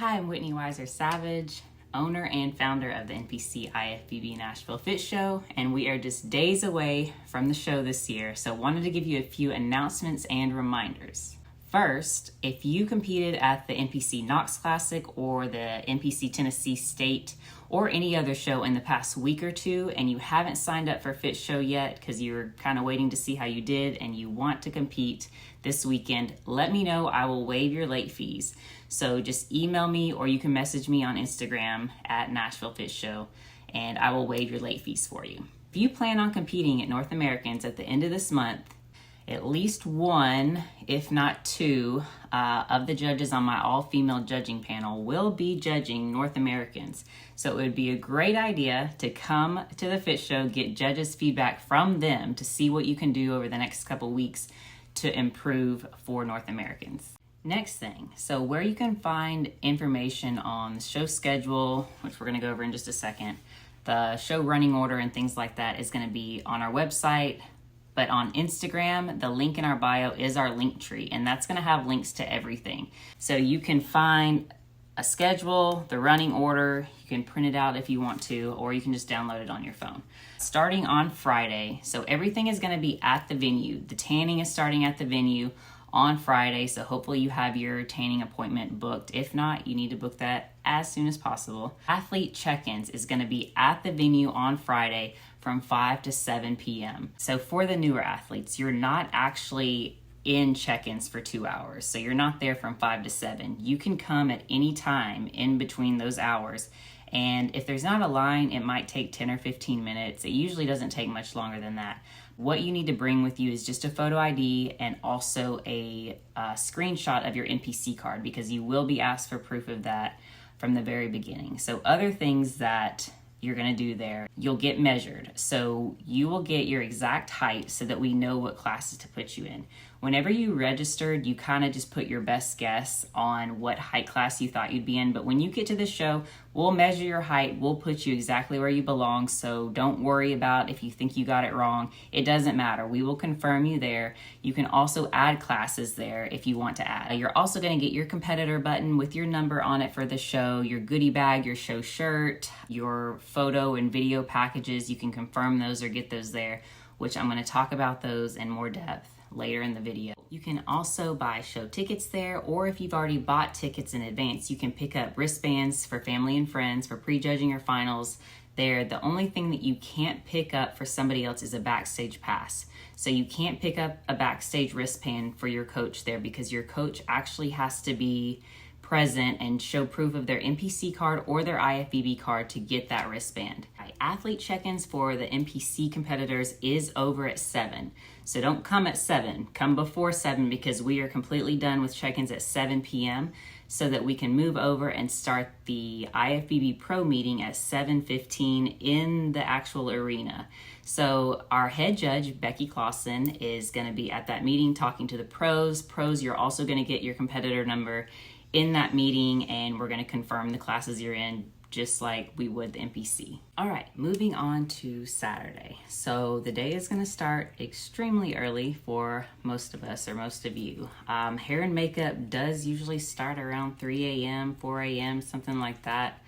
Hi, I'm Whitney Weiser Savage, owner and founder of the NPC IFBB Nashville Fit Show, and we are just days away from the show this year, so wanted to give you a few announcements and reminders. First, if you competed at the NPC Knox Classic or the NPC Tennessee State or any other show in the past week or two and you haven't signed up for Fit Show yet because you're kind of waiting to see how you did and you want to compete this weekend, let me know. I will waive your late fees. So just email me or you can message me on Instagram at Nashville Fit Show and I will waive your late fees for you. If you plan on competing at North Americans at the end of this month, at least one, if not two, of the judges on my all-female judging panel will be judging North Americans. So it would be a great idea to come to the Fit Show, get judges' feedback from them to see what you can do over the next couple weeks to improve for North Americans. Next thing, so where you can find information on the show schedule, which we're going to go over in just a second, the show running order and things like that is going to be on our website. But on Instagram, the link in our bio is our link tree, and that's going to have links to everything. So you can find a schedule, the running order, you can print it out if you want to, or you can just download it on your phone. Starting on Friday, so everything is going to be at the venue. The tanning is starting at the venue on Friday, so hopefully you have your tanning appointment booked. If not, you need to book that as soon as possible. Athlete check-ins is going to be at the venue on Friday from 5 to 7 p.m. So for the newer athletes, you're not actually in check-ins for 2 hours. So you're not there from 5 to 7. You can come at any time in between those hours. And if there's not a line, it might take 10 or 15 minutes. It usually doesn't take much longer than that. What you need to bring with you is just a photo ID and also a screenshot of your NPC card, because you will be asked for proof of that from the very beginning. So other things that you're going to do there, you'll get measured. So you will get your exact height so that we know what classes to put you in. Whenever you registered, you kind of just put your best guess on what height class you thought you'd be in. But when you get to the show, we'll measure your height. We'll put you exactly where you belong. So don't worry about if you think you got it wrong. It doesn't matter. We will confirm you there. You can also add classes there if you want to add. You're also going to get your competitor button with your number on it for the show, your goodie bag, your show shirt, your photo and video packages. You can confirm those or get those there, which I'm going to talk about those in more depth later in the video. You can also buy show tickets there, or if you've already bought tickets in advance, you can pick up wristbands for family and friends for prejudging your finals there. The only thing that you can't pick up for somebody else is a backstage pass. So you can't pick up a backstage wristband for your coach there, because your coach actually has to be present and show proof of their NPC card or their IFBB card to get that wristband. Athlete check-ins for the NPC competitors is over at 7. So don't come at 7, come before 7, because we are completely done with check-ins at 7 p.m. so that we can move over and start the IFBB Pro Meeting at 7:15 in the actual arena. So our head judge, Becky Clausen, is going to be at that meeting talking to the pros. Pros, you're also going to get your competitor number in that meeting, and we're going to confirm the classes you're in just like we would the NPC. All right, moving on to Saturday. So the day is going to start extremely early for most of us, or most of you. Hair and makeup does usually start around 3 a.m., 4 a.m., something like that.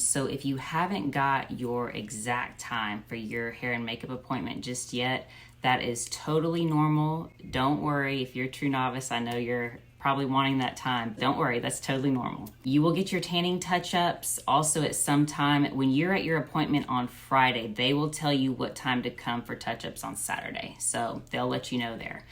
So if you haven't got your exact time for your hair and makeup appointment just yet, that is totally normal. Don't worry if you're a true novice. I know you're probably wanting that time. Don't worry, that's totally normal. You will get your tanning touch-ups also at some time. When you're at your appointment on Friday, they will tell you what time to come for touch-ups on Saturday. So they'll let you know there.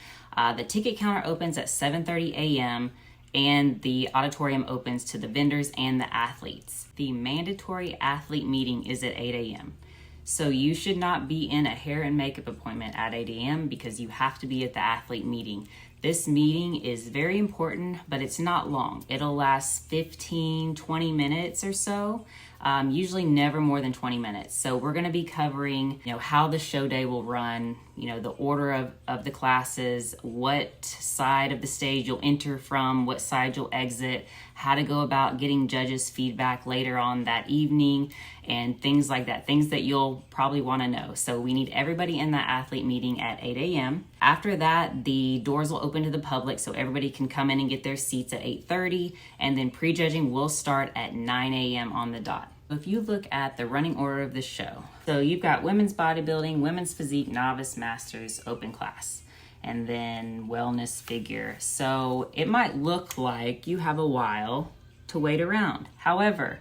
The ticket counter opens at 7:30 a.m. and the auditorium opens to the vendors and the athletes. The mandatory athlete meeting is at 8 a.m. So you should not be in a hair and makeup appointment at 8 a.m. because you have to be at the athlete meeting. This meeting is very important, but it's not long. It'll last 15, 20 minutes or so. Usually never more than 20 minutes. So we're going to be covering, how the show day will run, the order of the classes, what side of the stage you'll enter from, what side you'll exit, how to go about getting judges' feedback later on that evening, and things like that, things that you'll probably want to know. So we need everybody in that athlete meeting at 8 a.m. After that, the doors will open to the public, so everybody can come in and get their seats at 8:30, and then prejudging will start at 9 a.m. on the dot. If you look at the running order of the show, so you've got women's bodybuilding, women's physique, novice, masters, open class, and then wellness, figure. So it might look like you have a while to wait around. However,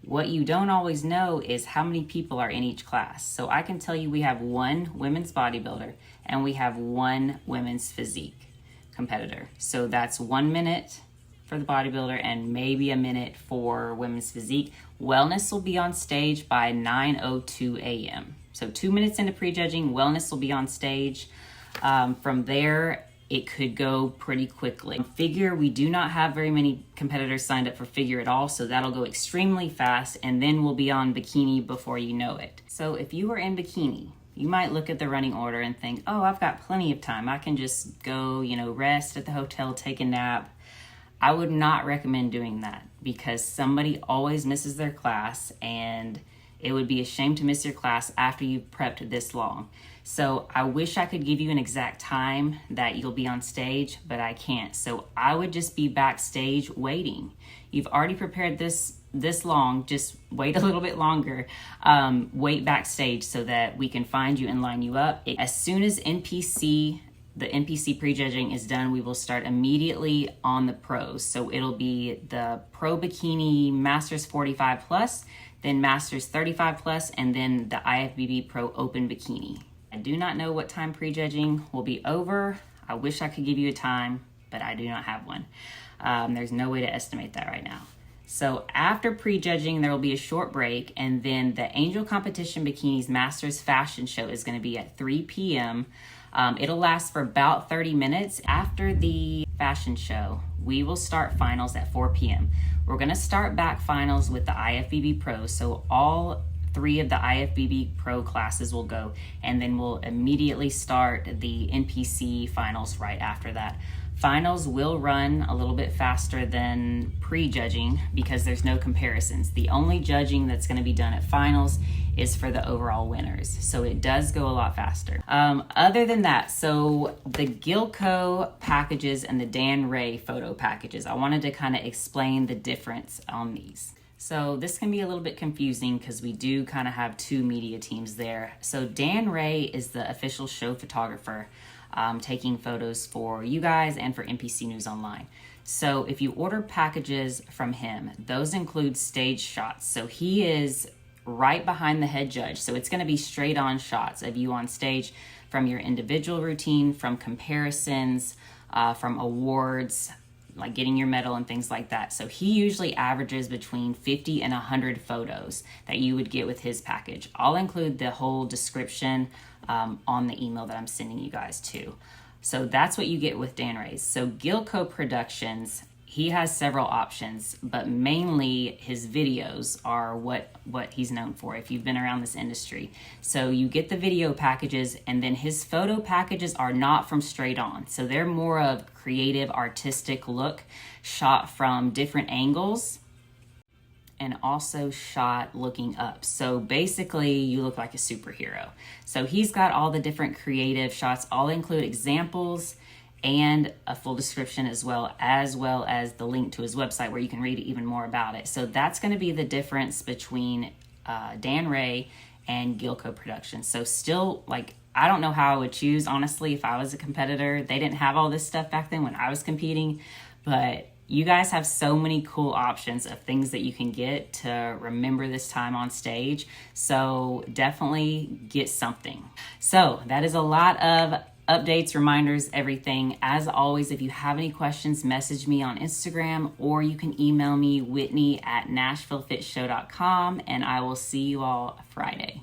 what you don't always know is how many people are in each class. So I can tell you we have one women's bodybuilder and we have one women's physique competitor. So that's 1 minute for the bodybuilder and maybe a minute for women's physique. Wellness will be on stage by 9:02 a.m. So 2 minutes into prejudging, wellness will be on stage. From there, it could go pretty quickly. Figure, we do not have very many competitors signed up for figure at all, so that'll go extremely fast, and then we'll be on bikini before you know it. So if you are in bikini, you might look at the running order and think, oh, I've got plenty of time. I can just go, rest at the hotel, take a nap. I would not recommend doing that because somebody always misses their class, and it would be a shame to miss your class after you've prepped this long. So I wish I could give you an exact time that you'll be on stage, but I can't. So I would just be backstage waiting. You've already prepared this long, just wait a little bit longer. Wait backstage so that we can find you and line you up. As soon as the NPC prejudging is done, we will start immediately on the pros. So it'll be the Pro Bikini Masters 45 plus, then Masters 35 plus, and then the IFBB Pro Open Bikini. I do not know what time prejudging will be over. I wish I could give you a time, but I do not have one. There's no way to estimate that right now. So after prejudging, there will be a short break, and then the Angel Competition Bikinis Masters Fashion Show is going to be at 3 p.m. It'll last for about 30 minutes. After the fashion show, we will start finals at 4 p.m. We're going to start back finals with the IFBB Pro, so all 3 of the IFBB Pro classes will go, and then we'll immediately start the NPC finals right after that. Finals will run a little bit faster than prejudging because there's no comparisons. The only judging that's going to be done at finals is for the overall winners. So it does go a lot faster. Other than that, so the Gilco packages and the Dan Ray photo packages, I wanted to kind of explain the difference on these. So this can be a little bit confusing because we do kind of have 2 media teams there. So Dan Ray is the official show photographer, taking photos for you guys and for NPC News Online. So if you order packages from him, those include stage shots. So he is right behind the head judge. So it's going to be straight on shots of you on stage from your individual routine, from comparisons, from awards, like getting your medal and things like that. So he usually averages between 50 and 100 photos that you would get with his package. I'll include the whole description on the email that I'm sending you guys to. So that's what you get with Dan Ray's. So Gilco Productions, he has several options, but mainly his videos are what he's known for if you've been around this industry. So you get the video packages, and then his photo packages are not from straight on. So they're more of creative, artistic look, shot from different angles and also shot looking up. So basically you look like a superhero. So he's got all the different creative shots. I'll include examples and a full description as well as the link to his website where you can read even more about it. So that's going to be the difference between Dan Ray and Gilco Productions. So still, like, I don't know how I would choose, honestly, if I was a competitor. They didn't have all this stuff back then when I was competing, but you guys have so many cool options of things that you can get to remember this time on stage. So definitely get something. So that is a lot of updates, reminders, everything. As always, if you have any questions, message me on Instagram, or you can email me, Whitney@NashvilleFitShow.com, and I will see you all Friday.